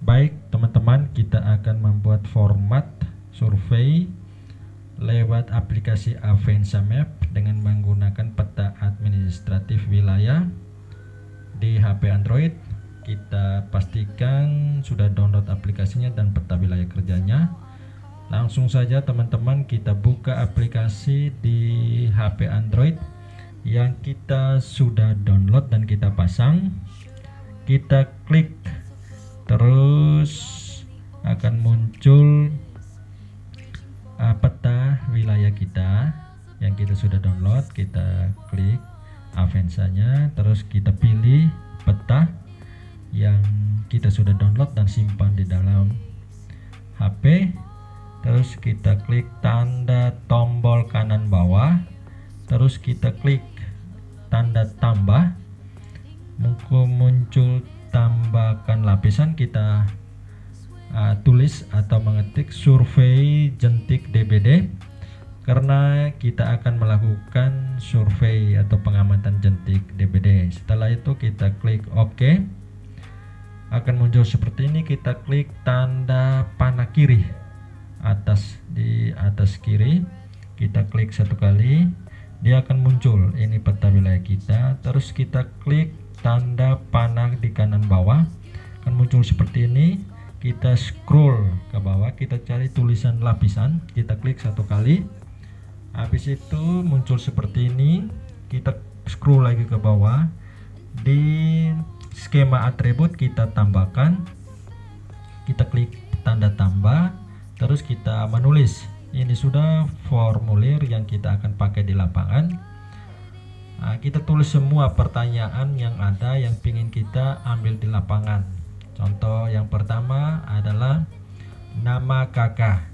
Baik teman-teman, kita akan membuat format survei lewat aplikasi Avanza Map dengan menggunakan peta administratif wilayah di HP Android. Kita pastikan sudah download aplikasinya dan peta wilayah kerjanya. Langsung saja teman-teman, kita buka aplikasi di HP Android yang kita sudah download dan kita pasang. Kita klik, terus akan muncul peta wilayah kita yang kita sudah download. Kita klik Avanza-nya, terus kita pilih peta yang kita sudah download dan simpan di dalam HP. Terus kita klik tanda tombol kanan bawah, terus kita klik tanda tambah, muncul tambahkan lapisan. Kita tulis atau mengetik survei jentik DBD karena kita akan melakukan survei atau pengamatan jentik DBD. Setelah itu kita klik OK, akan muncul seperti ini. Kita klik tanda panah kiri di atas kiri, kita klik satu kali, dia akan muncul ini peta wilayah kita. Terus kita klik tanda panah di kanan bawah, akan muncul seperti ini. Kita scroll ke bawah, kita cari tulisan lapisan, kita klik satu kali, habis itu muncul seperti ini. Kita scroll lagi ke bawah, di skema atribut kita tambahkan, kita klik tanda tambah, terus kita menulis. Ini sudah formulir yang kita akan pakai di lapangan. Kita tulis semua pertanyaan yang ada yang ingin kita ambil di lapangan. Contoh yang pertama adalah nama kakak.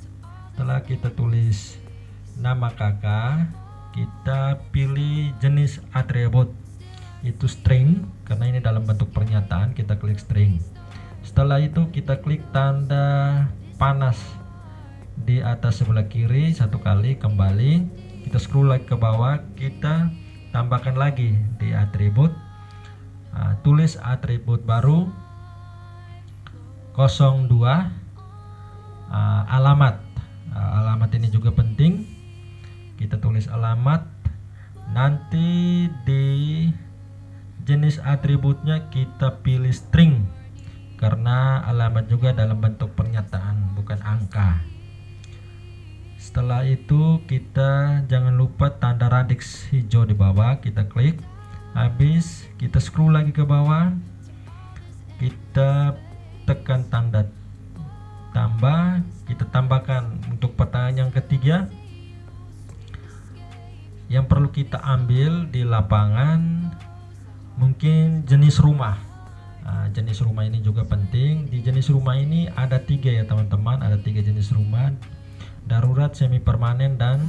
Setelah kita tulis nama kakak, kita pilih jenis atribut, itu string karena ini dalam bentuk pernyataan. Kita klik string. Setelah itu kita klik tanda panas di atas sebelah kiri satu kali, kembali kita scroll lagi ke bawah, kita tambahkan lagi di atribut, tulis atribut baru 02, alamat. Alamat ini juga penting, kita tulis alamat. Nanti di jenis atributnya kita pilih string karena alamat juga dalam bentuk pernyataan, bukan angka. Setelah itu kita jangan lupa tanda radix hijau di bawah, kita klik. Habis kita scroll lagi ke bawah, kita tekan tanda tambah, kita tambahkan untuk pertanyaan yang ketiga. Yang perlu kita ambil di lapangan mungkin jenis rumah. Jenis rumah ini juga penting. Di jenis rumah ini ada 3 ya teman-teman, ada 3 jenis rumah: darurat, semi permanen, dan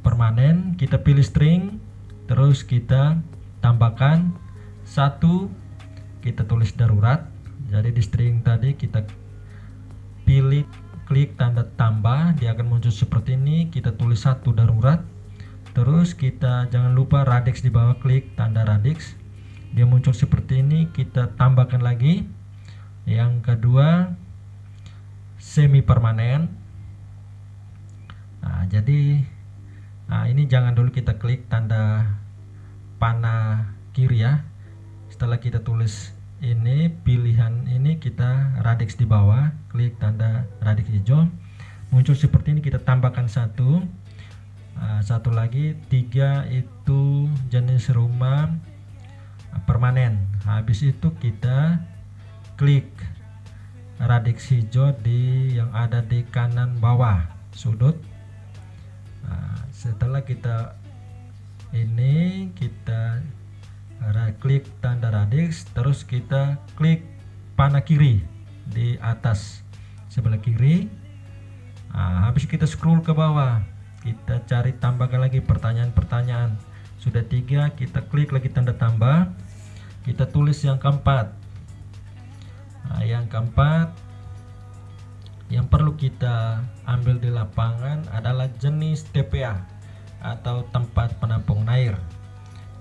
permanen. Kita pilih string, terus kita tambahkan 1, kita tulis darurat. Jadi di string tadi kita pilih, klik tanda tambah, dia akan muncul seperti ini. Kita tulis 1 darurat. Terus kita jangan lupa radix di bawah, klik tanda radix, dia muncul seperti ini. Kita tambahkan lagi yang kedua, semi permanen. Jadi ini jangan dulu kita klik tanda panah kiri ya. Setelah kita tulis ini, pilihan ini kita radix di bawah, klik tanda radix hijau, muncul seperti ini. Kita tambahkan 1 lagi, 3 itu jenis rumah permanen. Habis itu kita klik radix hijau yang ada di kanan bawah sudut. Setelah kita klik tanda radix, terus kita klik panah kiri di atas sebelah kiri. Habis kita scroll ke bawah, kita cari tambahkan lagi pertanyaan-pertanyaan. Sudah 3, kita klik lagi tanda tambah, kita tulis yang keempat. Yang keempat yang perlu kita ambil di lapangan adalah jenis TPA atau tempat penampung air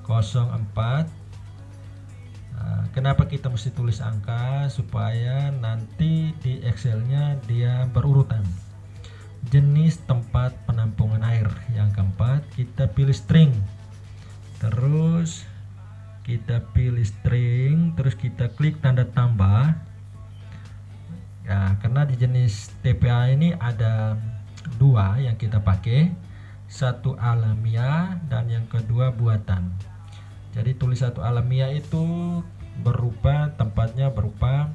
04. Kenapa kita mesti tulis angka? Supaya nanti di Excelnya dia berurutan. Jenis tempat penampungan air. Yang keempat, kita pilih string. Terus kita pilih string, terus kita klik tanda tambah. Ya, karena di jenis TPA ini ada dua yang kita pakai, satu alamiah dan yang kedua buatan. Jadi tulis satu alamiah itu tempatnya berupa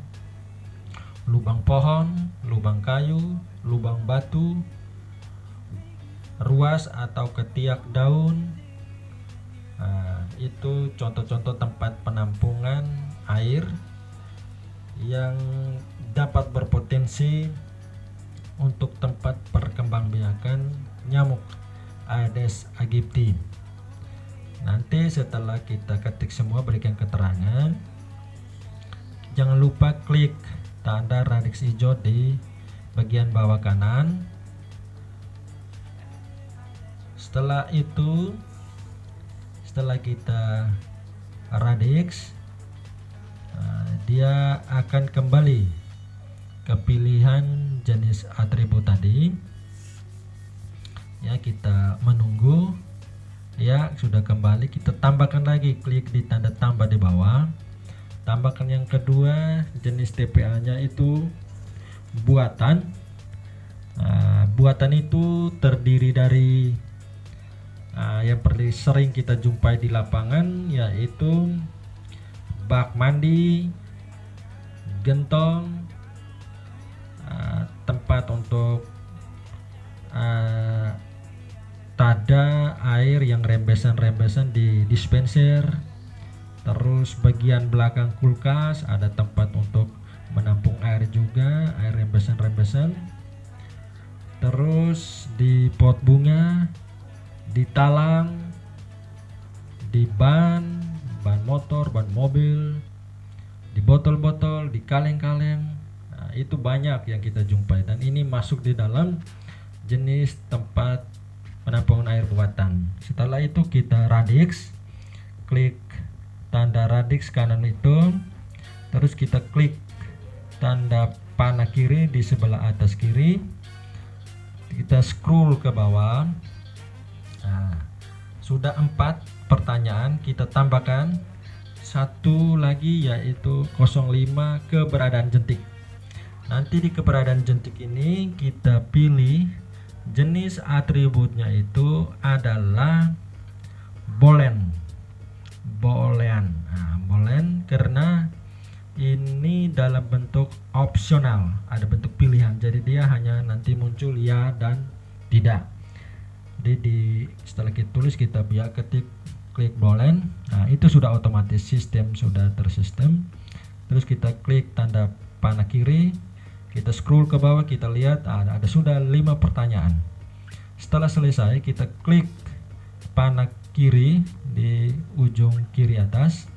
lubang pohon, lubang kayu, lubang batu, ruas atau ketiak daun. Itu contoh-contoh tempat penampungan air yang dapat berpotensi untuk tempat perkembangbiakan nyamuk Aedes aegypti. Nanti setelah kita ketik semua, berikan keterangan, jangan lupa klik tanda radix hijau di bagian bawah kanan. Setelah itu, setelah kita radix, dia akan kembali ke pilihan jenis atribut tadi. Ya, kita menunggu. Ya, sudah kembali. Kita tambahkan lagi, klik di tanda tambah di bawah. Tambahkan yang kedua, jenis TPA nya itu buatan. Buatan itu terdiri dari yang sering kita jumpai di lapangan, yaitu bak mandi, gentong, tempat untuk tada air yang rembesan-rembesan di dispenser. Terus bagian belakang kulkas ada tempat untuk menampung air juga, air rembesan-rembesan. Terus di pot bunga, di talang, di ban motor, ban mobil, di botol-botol, di kaleng-kaleng. Itu banyak yang kita jumpai, dan ini masuk di dalam jenis tempat penampungan air buatan. Setelah itu kita radix, klik tanda radix kanan itu, terus kita klik tanda panah kiri di sebelah atas kiri, kita scroll ke bawah. Sudah 4 pertanyaan, kita tambahkan satu lagi, yaitu 05, keberadaan jentik. Nanti di keberadaan jentik ini kita pilih jenis atributnya itu adalah boolean. Boolean karena ini dalam bentuk opsional, ada bentuk pilihan, jadi dia hanya nanti muncul ya dan tidak. Jadi setelah kita tulis, kita biar ketik klik boolean, itu sudah otomatis, sistem sudah tersistem. Terus kita klik tanda panah kiri, kita scroll ke bawah, kita lihat ada sudah 5 pertanyaan. Setelah selesai, kita klik panah kiri di ujung kiri atas.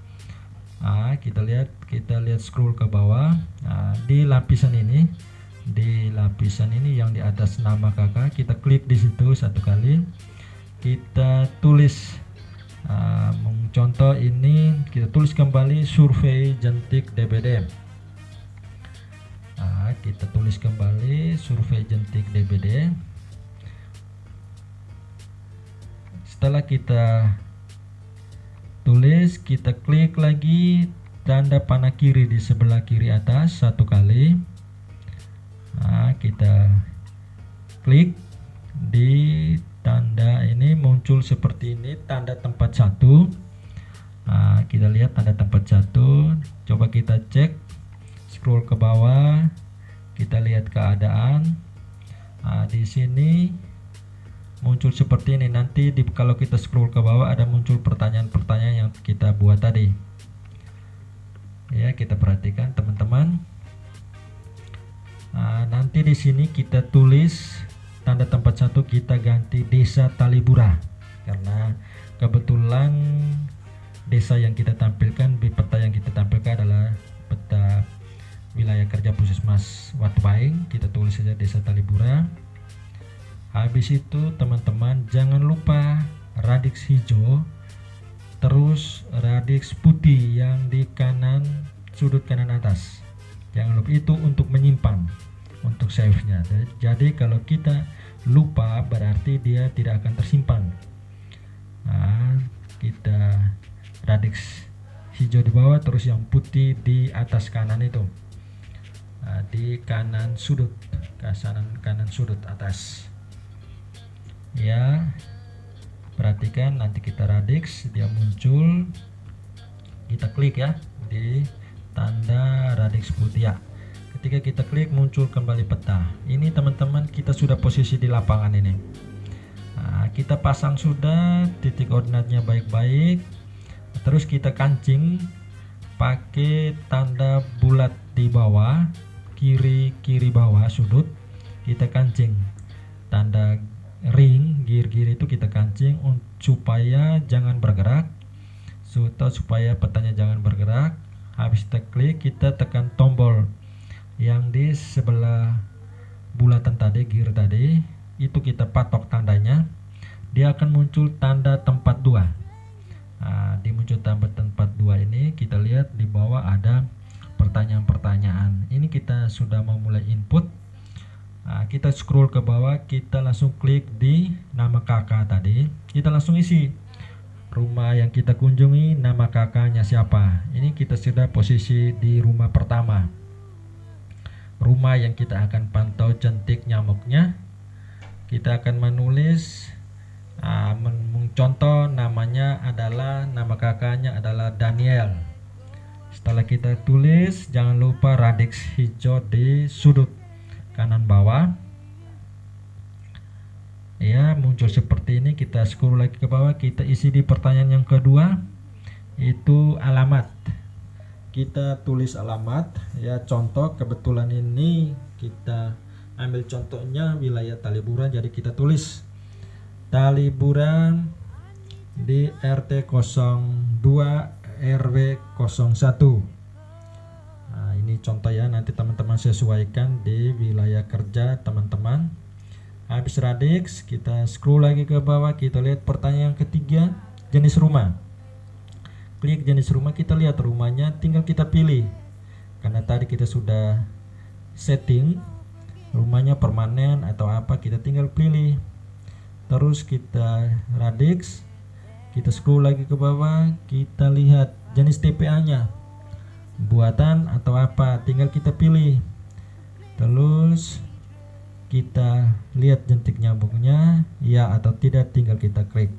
Kita lihat scroll ke bawah. Di lapisan ini yang di atas nama kakak, kita klik di situ satu kali, kita tulis contoh ini, kita tulis kembali survei jentik DBD. Kita tulis kembali survei jentik DBD. Setelah kita tulis, kita klik lagi tanda panah kiri di sebelah kiri atas satu kali. Kita klik di tanda ini, muncul seperti ini tanda tempat 1. Kita lihat tanda tempat 1. Coba kita cek, scroll ke bawah, kita lihat keadaan. Di sini muncul seperti ini. Nanti kalau kita scroll ke bawah ada muncul pertanyaan-pertanyaan yang kita buat tadi. Ya, kita perhatikan teman-teman. Nanti di sini kita tulis tanda tempat 1, kita ganti Desa Talibura, karena kebetulan desa yang kita tampilkan, di peta yang kita tampilkan adalah peta wilayah kerja Puskesmas Watubaing. Kita tulis saja Desa Talibura. Habis itu teman-teman jangan lupa radix hijau terus radiks putih yang di kanan, sudut kanan atas. Jangan lupa, itu untuk menyimpan, untuk save-nya. Jadi kalau kita lupa berarti dia tidak akan tersimpan. Nah, kita radiks hijau di bawah, terus yang putih di atas kanan itu. Nah, di kanan sudut, kanan sudut atas. Ya, perhatikan nanti kita radiks, dia muncul. Kita klik ya di tanda radiks putih ya. Ketika kita klik, muncul kembali peta. Ini teman-teman, kita sudah posisi di lapangan ini. Nah, kita pasang sudah titik koordinatnya baik-baik. Terus kita kancing pakai tanda bulat di bawah, kiri bawah sudut. Kita kancing tanda ring, gear itu kita kancing supaya jangan bergerak, supaya petanya jangan bergerak. Habis kita klik, kita tekan tombol yang di sebelah bulatan tadi, gear tadi, itu kita patok tandanya. Dia akan muncul tanda tempat 2. Nah, di muncul tempat 2 ini kita lihat di bawah ada pertanyaan-pertanyaan. Ini kita sudah memulai input. Nah, kita scroll ke bawah, kita langsung klik di nama kakak tadi. Kita langsung isi rumah yang kita kunjungi, nama kakaknya siapa. Ini kita sudah posisi di rumah pertama, rumah yang kita akan pantau jentik nyamuknya. Kita akan menulis, contoh namanya adalah, nama kakaknya adalah Daniel. Setelah kita tulis, jangan lupa radiks hijau di sudut kanan bawah. Ya, muncul seperti ini. Kita scroll lagi ke bawah, kita isi di pertanyaan yang kedua, itu alamat. Kita tulis alamat ya, contoh. Kebetulan ini kita ambil contohnya wilayah Taliburan, jadi kita tulis Taliburan di RT 02 RW 01. Nah, ini contoh ya, nanti teman-teman sesuaikan di wilayah kerja teman-teman. Habis radiks, kita scroll lagi ke bawah, kita lihat pertanyaan yang ketiga, jenis rumah. Klik jenis rumah, kita lihat rumahnya, tinggal kita pilih. Karena tadi kita sudah setting rumahnya permanen atau apa, kita tinggal pilih. Terus kita radiks, kita scroll lagi ke bawah, kita lihat jenis TPA-nya, buatan atau apa, tinggal kita pilih. Terus kita lihat jentik nyamuknya, ya atau tidak, tinggal kita klik.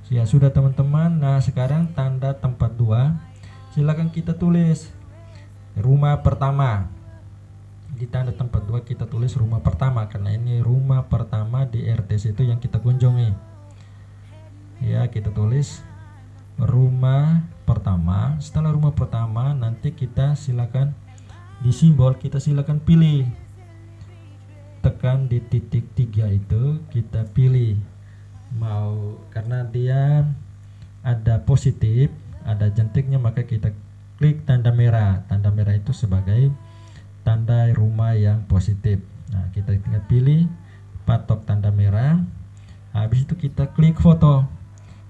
Ya sudah teman-teman. Nah, sekarang tanda tempat 2, silakan kita tulis rumah pertama. Di tanda tempat 2 kita tulis rumah pertama, karena ini rumah pertama di RT itu yang kita kunjungi. Ya, kita tulis rumah pertama. Setelah rumah pertama, nanti kita silakan di simbol, kita silakan pilih, tekan di titik 3 itu, kita pilih mau, karena dia ada positif, ada jentiknya, maka kita klik tanda merah. Tanda merah itu sebagai tanda rumah yang positif. Nah, kita tinggal pilih, patok tanda merah. Habis itu kita klik foto.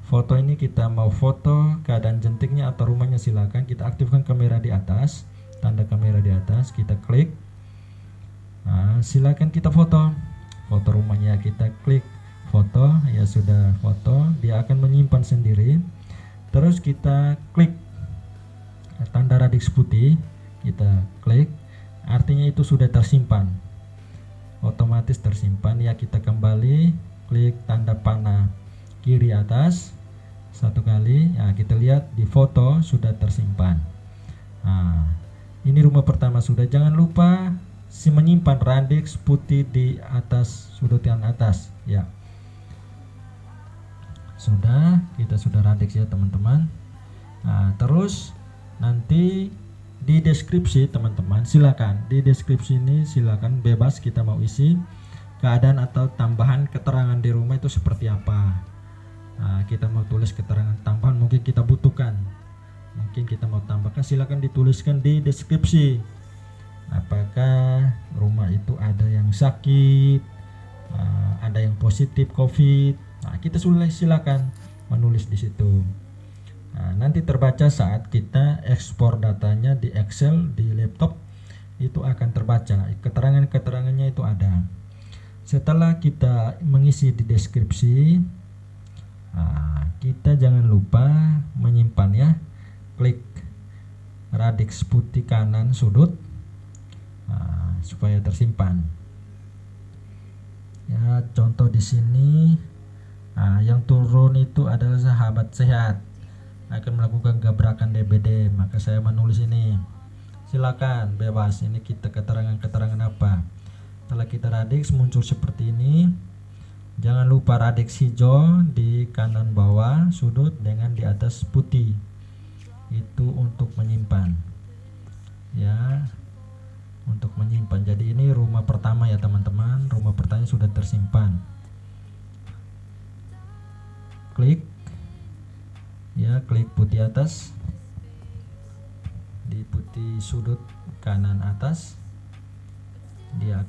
Foto ini kita mau foto keadaan jentiknya atau rumahnya, silakan. Kita aktifkan kamera di atas, tanda kamera di atas, kita klik. Nah, silakan kita foto rumahnya, kita klik foto. Ya sudah foto, dia akan menyimpan sendiri. Terus kita klik tanda radiks putih, kita klik, artinya itu sudah tersimpan, otomatis tersimpan. Ya, kita kembali klik tanda panah kiri atas satu kali. Ya, kita lihat di foto sudah tersimpan. Nah, ini rumah pertama sudah. Jangan lupa menyimpan radiks putih di atas sudut yang atas ya. Sudah, kita sudah radiks ya teman-teman. Nah, terus nanti di deskripsi teman-teman, silakan di deskripsi ini silakan bebas kita mau isi keadaan atau tambahan keterangan di rumah itu seperti apa. Nah, kita mau tulis keterangan tambahan, mungkin kita butuhkan, mungkin kita mau tambahkan, silakan dituliskan di deskripsi. Apakah rumah itu ada yang sakit, ada yang positif COVID. Nah, kita silakan menulis di situ. Nah, nanti terbaca saat kita ekspor datanya di Excel di laptop, itu akan terbaca, keterangan-keterangannya itu ada. Setelah kita mengisi di deskripsi, kita jangan lupa menyimpan ya. Klik radix putih kanan sudut supaya tersimpan. Ya, contoh di sini yang turun itu adalah sahabat sehat akan melakukan gebrakan DBD, maka saya menulis ini. Silakan bebas, ini kita keterangan apa. Setelah kita radix muncul seperti ini. Jangan lupa radix hijau di kanan bawah sudut dengan di atas putih, itu untuk menyimpan ya, untuk menyimpan. Jadi ini rumah pertama ya teman-teman, rumah pertama sudah tersimpan. Klik ya, klik putih atas, di putih sudut kanan atas, dia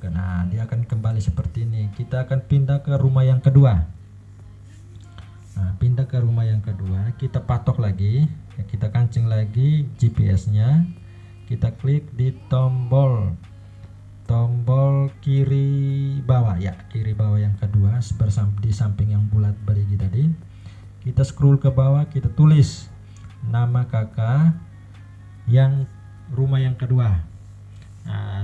akan kembali seperti ini. Kita akan pindah ke rumah yang kedua. Pindah ke rumah yang kedua, kita patok lagi ya, kita kancing lagi GPS nya, kita klik di tombol kiri bawah ya, kiri bawah yang kedua di samping yang bulat berigi tadi. Kita scroll ke bawah, kita tulis nama kakak yang rumah yang kedua.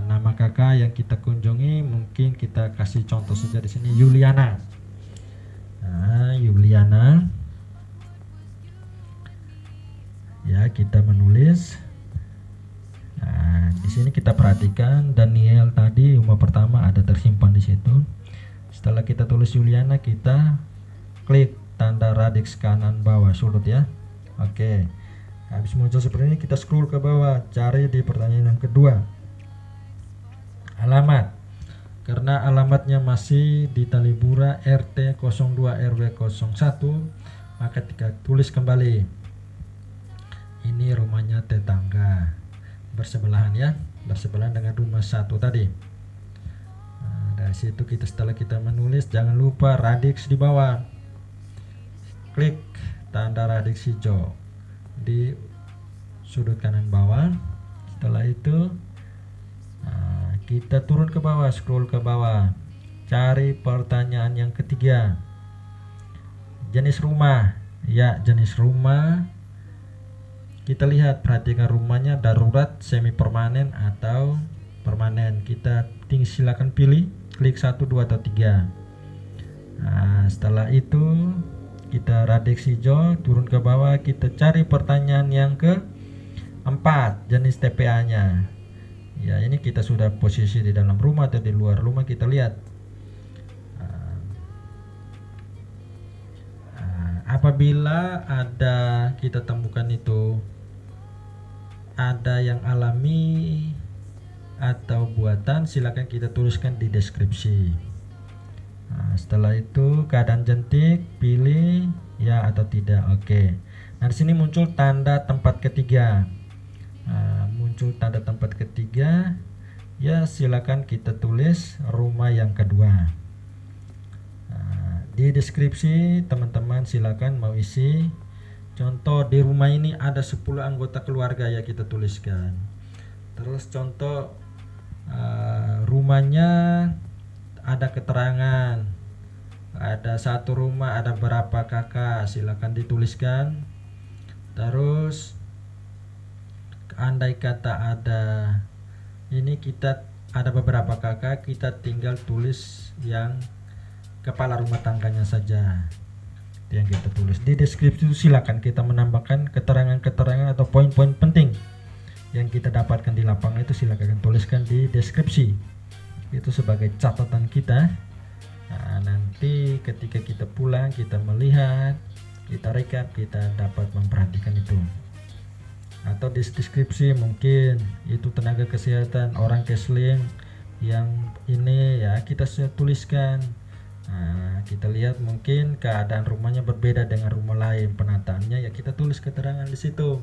Nama kakak yang kita kunjungi, mungkin kita kasih contoh saja di sini, Yuliana. Yuliana. Ya, kita menulis. Di sini kita perhatikan Daniel tadi rumah pertama ada tersimpan di situ. Setelah kita tulis Yuliana, kita klik tanda radix kanan bawah sudut ya. Oke. Habis muncul seperti ini, kita scroll ke bawah, cari di pertanyaan yang kedua. Alamat. Karena alamatnya masih di Talibura RT 02 RW 01, maka kita tulis kembali. Ini rumahnya tetangga bersebelahan ya, bersebelahan dengan rumah satu tadi. Dari situ setelah kita menulis, jangan lupa radix di bawah. Klik tanda radix hijau di sudut kanan bawah. Setelah itu kita turun ke bawah, scroll ke bawah, cari pertanyaan yang ketiga. Jenis rumah ya, jenis rumah kita lihat, perhatikan rumahnya darurat, semi permanen atau permanen. Kita silakan pilih, klik 1, 2 atau 3. Setelah itu kita radix hijau, turun ke bawah, kita cari pertanyaan yang keempat, jenis TPA nya ya. Ini kita sudah posisi di dalam rumah atau di luar rumah, kita lihat. Apabila ada kita temukan itu ada yang alami atau buatan, silakan kita tuliskan di deskripsi. Setelah itu keadaan jentik, pilih ya atau tidak. Oke. Nah, di sini muncul tanda tempat ketiga. Muncul tanda tempat ketiga ya, silakan kita tulis rumah yang kedua. Di deskripsi teman-teman silakan mau isi contoh, di rumah ini ada 10 anggota keluarga ya, kita tuliskan. Terus contoh rumahnya ada keterangan, ada satu rumah ada berapa kakak, silakan dituliskan. Terus andai kata ada ini, kita ada beberapa kakak, kita tinggal tulis yang kepala rumah tangganya saja yang kita tulis. Di deskripsi itu silakan kita menambahkan keterangan-keterangan atau poin-poin penting yang kita dapatkan di lapangan, itu silakan tuliskan di deskripsi. Itu sebagai catatan kita. Nanti ketika kita pulang, kita melihat, kita rekap, kita dapat memperhatikan itu. Atau di deskripsi mungkin itu tenaga kesehatan, orang keseling yang ini ya, kita sudah tuliskan. Kita lihat mungkin keadaan rumahnya berbeda dengan rumah lain, penataannya ya, kita tulis keterangan di situ.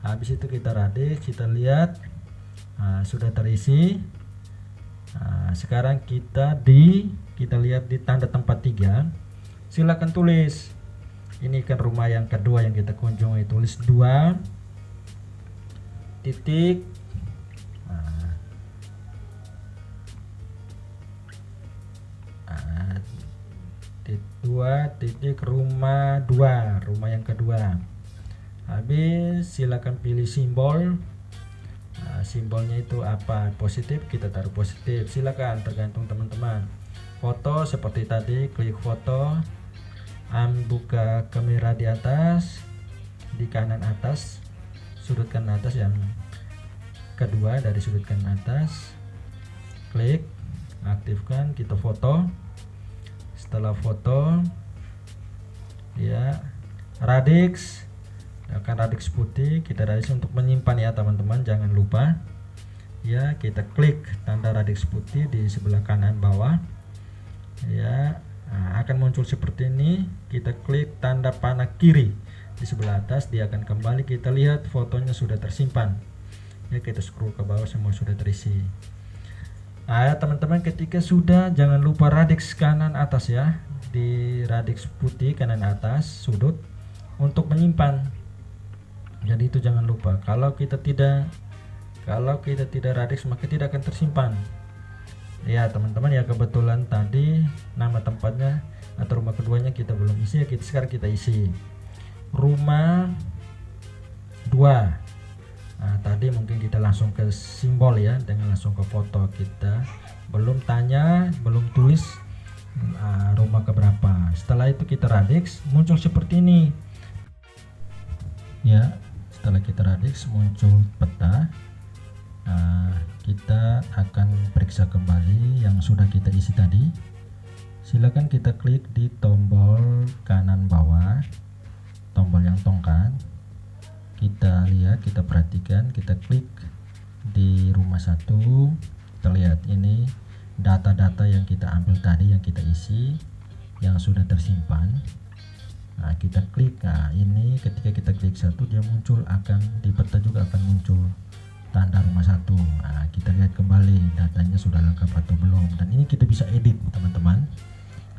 Habis itu kita radix, kita lihat sudah terisi. Sekarang kita lihat di tanda tempat 3, silakan tulis Ini kan rumah yang kedua yang kita kunjungi, tulis 2 titik rumah 2, rumah yang kedua. Habis silakan pilih simbol. Simbolnya itu apa? Positif, kita taruh positif, silakan, tergantung teman-teman. Foto seperti tadi, klik foto, buka kamera di atas, di kanan atas, sudut kanan atas yang kedua dari sudut kanan atas, klik, aktifkan, kita foto. Setelah foto ya, radix akan radix putih, kita radix untuk menyimpan ya teman-teman, jangan lupa ya. Kita klik tanda radix putih di sebelah kanan bawah ya. Akan muncul seperti ini. Kita klik tanda panah kiri di sebelah atas, dia akan kembali. Kita lihat fotonya sudah tersimpan ya. Kita scroll ke bawah, semua sudah terisi. Teman-teman, ketika sudah, jangan lupa radix kanan atas ya, di radix putih kanan atas sudut untuk menyimpan. Jadi itu jangan lupa. Kalau kita tidak radix, maka tidak akan tersimpan ya teman-teman ya. Kebetulan tadi nama tempatnya atau rumah keduanya kita belum isi ya, sekarang kita isi rumah 2. Tadi mungkin kita langsung ke simbol ya, dengan langsung ke foto. Kita belum tulis rumah keberapa. Setelah itu kita radix, muncul seperti ini ya. Setelah kita radix, muncul peta. Kita akan periksa kembali yang sudah kita isi tadi. Silakan kita klik di tombol kanan bawah, tombol yang tongkat. Kita lihat, kita perhatikan, kita klik di rumah 1. Kita lihat ini data-data yang kita ambil tadi, yang kita isi, yang sudah tersimpan. Kita klik. Ini ketika kita klik 1, dia muncul, akan di peta juga akan muncul tanda rumah 1. Kita lihat kembali datanya sudah lengkap atau belum. Dan ini kita bisa edit teman-teman.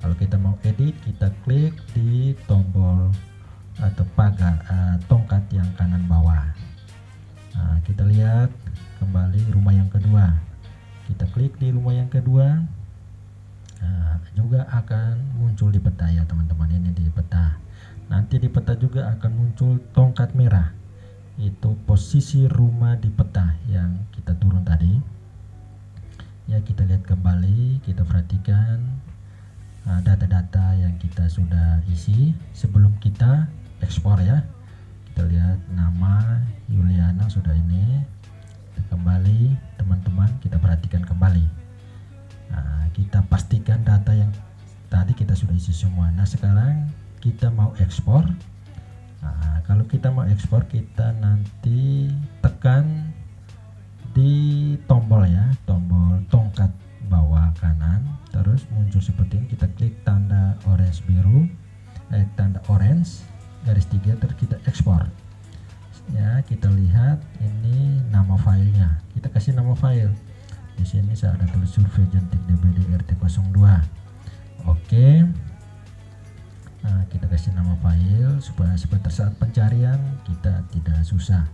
Kalau kita mau edit, kita klik di tombol atau pagar tongkat yang kanan bawah. Kita lihat kembali rumah yang kedua. Kita klik di rumah yang kedua, juga akan muncul di peta ya teman-teman. Ini di peta. Nanti di peta juga akan muncul tongkat merah, itu posisi rumah di peta yang kita turun tadi ya. Kita lihat kembali, kita perhatikan data-data yang kita sudah isi sebelum kita ekspor ya. Kita lihat nama Yuliana sudah ini. Kembali teman-teman, kita perhatikan kembali. Kita pastikan data yang tadi kita sudah isi semua. Nah sekarang kita mau ekspor. Kalau kita mau ekspor, kita nanti tekan di tombol ya, tombol tongkat bawah kanan, terus muncul seperti ini. Kita klik tanda orange biru, tanda orange garis 3, terus kita ekspor ya. Kita lihat ini nama filenya, kita kasih nama file. Di sini saya ada tulis survei jentik DBD RT02. Oke. Kita kasih nama file supaya saat pencarian kita tidak susah.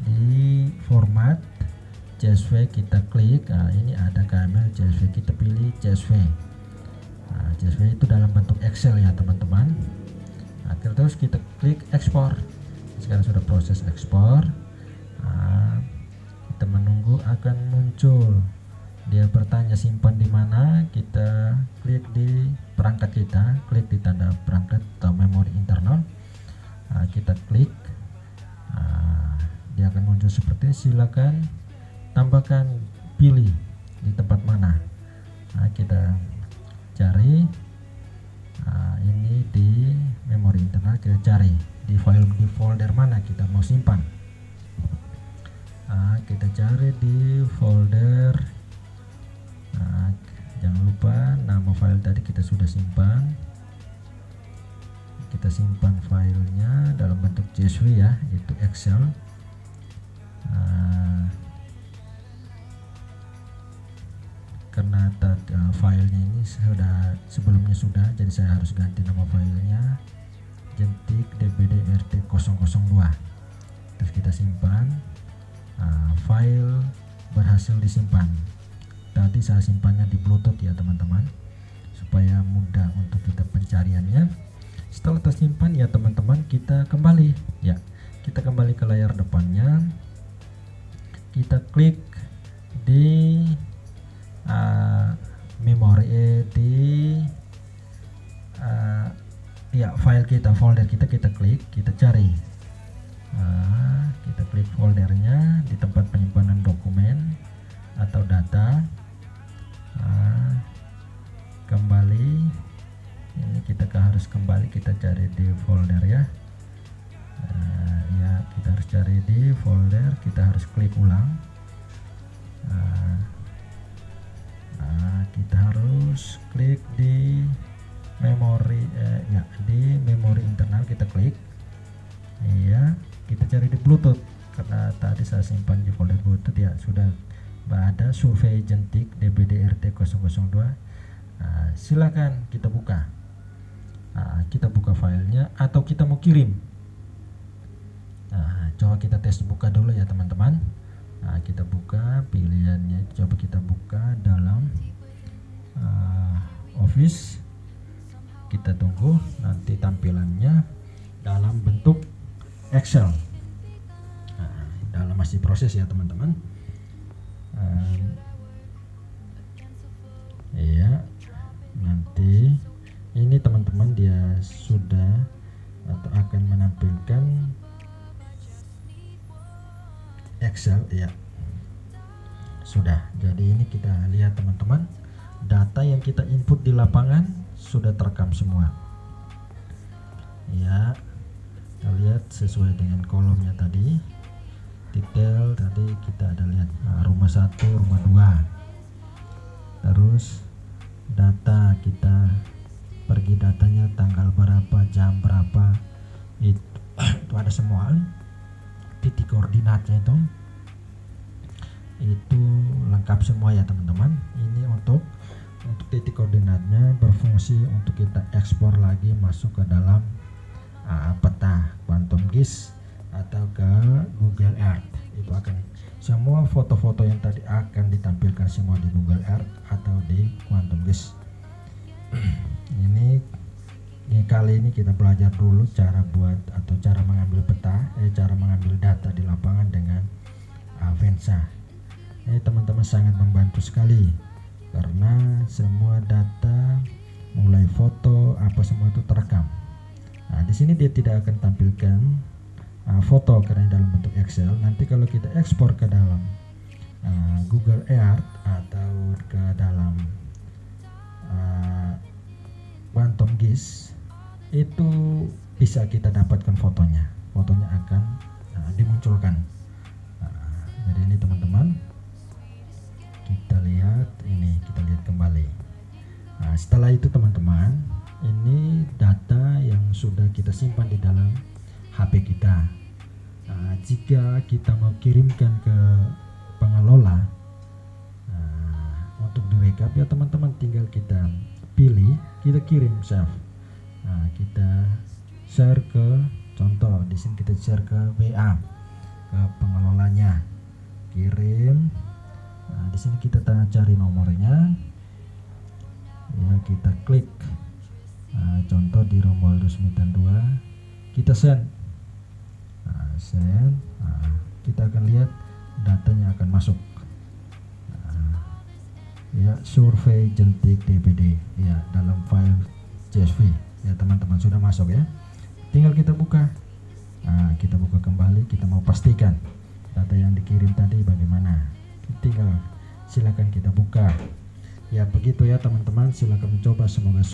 Di format CSV kita klik. Ini ada KML CSV, kita pilih CSV. CSV itu dalam bentuk Excel ya teman-teman. Terus kita klik ekspor. Sekarang sudah proses ekspor. Kita menunggu akan muncul. Dia bertanya simpan di mana. Kita klik di perangkat kita, klik di tanda perangkat atau memori internal. Kita klik. Dia akan muncul seperti ini. Silakan tambahkan, pilih di tempat mana. Kita cari. Ini di memori internal, kita cari di file, di folder mana kita mau simpan. Kita cari di folder. Jangan lupa nama file tadi kita sudah simpan. Kita simpan filenya dalam bentuk CSV ya, itu Excel. Karena filenya ini sebelumnya sudah, jadi saya harus ganti nama filenya jentik DBD RT002. Terus kita simpan. File berhasil disimpan. Tadi saya simpannya di Bluetooth ya teman-teman, supaya mudah untuk kita pencariannya. Setelah tersimpan ya teman-teman, kita kembali ke layar depannya. Kita klik di memori file kita, folder kita klik, kita cari. Kita klik foldernya di tempat penyimpanan dokumen atau data. Kembali, ini kita harus kembali, kita cari di folder ya. Kita harus cari di folder, kita harus klik ulang. Kita harus klik di memori di memori internal, kita klik. Kita cari di Bluetooth, karena tadi saya simpan di folder Bluetooth ya, sudah ada survei jentik DBD RT002. Silakan kita buka. Kita buka filenya atau kita mau kirim. Coba kita tes buka dulu ya teman-teman. Kita buka pilihannya, coba kita buka dalam Office. Kita tunggu nanti tampilannya dalam bentuk Excel. Dalam masih proses ya teman-teman. Nanti ini teman-teman dia sudah atau akan menampilkan Excel ya. Sudah. Jadi ini kita lihat teman-teman, data yang kita input di lapangan sudah terekam semua. Kita lihat sesuai dengan kolomnya tadi. Detail tadi kita ada lihat rumah 1, rumah 2. Terus data kita pergi datanya tanggal berapa, jam berapa, itu ada semua. Titik koordinatnya itu lengkap semua ya teman-teman. Ini untuk titik koordinatnya berfungsi untuk kita ekspor lagi masuk ke dalam peta Quantum GIS atau ke Google Earth. Itu akan semua foto-foto yang tadi akan ditampilkan semua di Google Earth atau di Quantum GIS. Ini kali ini kita belajar dulu cara buat atau cara mengambil peta, cara mengambil data di lapangan dengan Vensa. Ini teman-teman sangat membantu sekali karena semua data mulai foto apa semua itu terekam. Di sini dia tidak akan tampilkan foto karena dalam bentuk Excel. Nanti kalau kita ekspor ke dalam Google Earth atau ke dalam Quantum GIS, itu bisa kita dapatkan fotonya akan dimunculkan. Jadi ini teman-teman, kita lihat kembali. Setelah itu teman-teman, ini data yang sudah kita simpan di dalam HP kita. Jika kita mau kirimkan ke pengelola untuk direkap ya teman-teman, tinggal kita pilih, kita kirim save. Kita share ke, contoh di sini kita share ke WA ke pengelolanya, kirim. Di sini kita cari nomornya ya, kita klik contoh di Romualdus Smithson 2, kita send. Kita akan lihat datanya akan masuk. Survei jentik DBD ya dalam file CSV ya teman-teman, sudah masuk ya. Tinggal kita buka. Kita buka kembali, kita mau pastikan data yang dikirim tadi bagaimana. Tinggal silakan kita buka. Ya begitu ya teman-teman, silakan mencoba, semoga